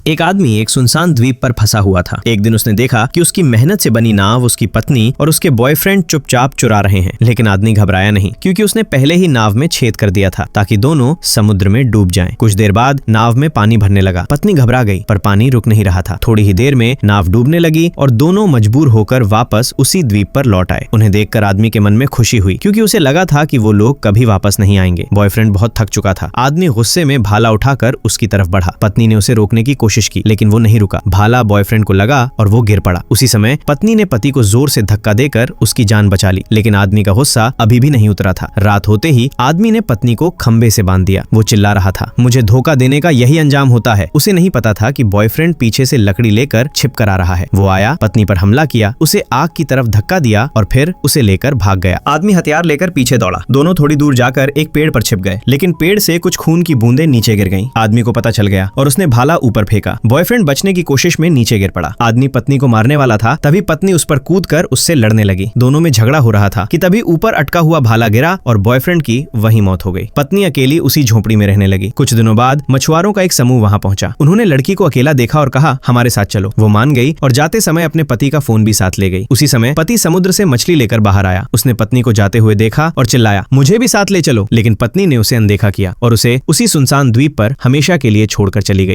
एक आदमी एक सुनसान द्वीप पर फंसा हुआ था। एक दिन उसने देखा कि उसकी मेहनत से बनी नाव उसकी पत्नी और उसके बॉयफ्रेंड चुपचाप चुरा रहे हैं। लेकिन आदमी घबराया नहीं, क्योंकि उसने पहले ही नाव में छेद कर दिया था ताकि दोनों समुद्र में डूब जाएं। कुछ देर बाद नाव में पानी भरने लगा। पत्नी घबरा गई, पर पानी रुक नहीं रहा था। थोड़ी ही देर में नाव डूबने लगी और दोनों मजबूर होकर वापस उसी द्वीप पर लौट आए। उन्हें देखकर आदमी के मन में खुशी हुई, क्योंकि उसे लगा था कि वो लोग कभी वापस नहीं आएंगे। बॉयफ्रेंड बहुत थक चुका था। आदमी गुस्से में भाला उठाकर उसकी तरफ बढ़ा। पत्नी ने उसे रोकने की कोशिश की, लेकिन वो नहीं रुका। भाला बॉयफ्रेंड को लगा और वो गिर पड़ा। उसी समय पत्नी ने पति को जोर से धक्का देकर उसकी जान बचा ली, लेकिन आदमी का गुस्सा अभी भी नहीं उतरा था। रात होते ही आदमी ने पत्नी को खंबे से बांध दिया। वो चिल्ला रहा था, मुझे धोखा देने का यही अंजाम होता है। उसे नहीं पता था कि बॉयफ्रेंड पीछे से लकड़ी लेकर छिप कर आ रहा है। वो आया, पत्नी पर हमला किया, उसे आग की तरफ धक्का दिया और फिर उसे लेकर भाग गया। आदमी हथियार लेकर पीछे दौड़ा। दोनों थोड़ी दूर जाकर एक पेड़ पर छिप गए, लेकिन पेड़ से कुछ खून की बूंदें नीचे गिर गईं। आदमी को पता चल गया और उसने भाला ऊपर फेंका। बॉयफ्रेंड बचने की कोशिश में नीचे गिर पड़ा। आदमी पत्नी को मारने वाला था, तभी पत्नी उस पर कूदकर उससे लड़ने लगी। दोनों में झगड़ा हो रहा था कि तभी ऊपर अटका हुआ भाला गिरा और बॉयफ्रेंड की वहीं मौत हो गई। पत्नी अकेली उसी झोपड़ी में रहने लगी। कुछ दिनों बाद मछुआरों का एक समूह वहां पहुंचा। उन्होंने लड़की को अकेला देखा और कहा, हमारे साथ चलो। वो मान गई और जाते समय अपने पति का फोन भी साथ ले गई। उसी समय पति समुद्र से मछली लेकर बाहर आया। उसने पत्नी को जाते हुए देखा और चिल्लाया, मुझे भी साथ ले चलो। लेकिन पत्नी ने उसे अनदेखा किया और उसे उसी सुनसान द्वीप पर हमेशा के लिए छोड़कर चली गई।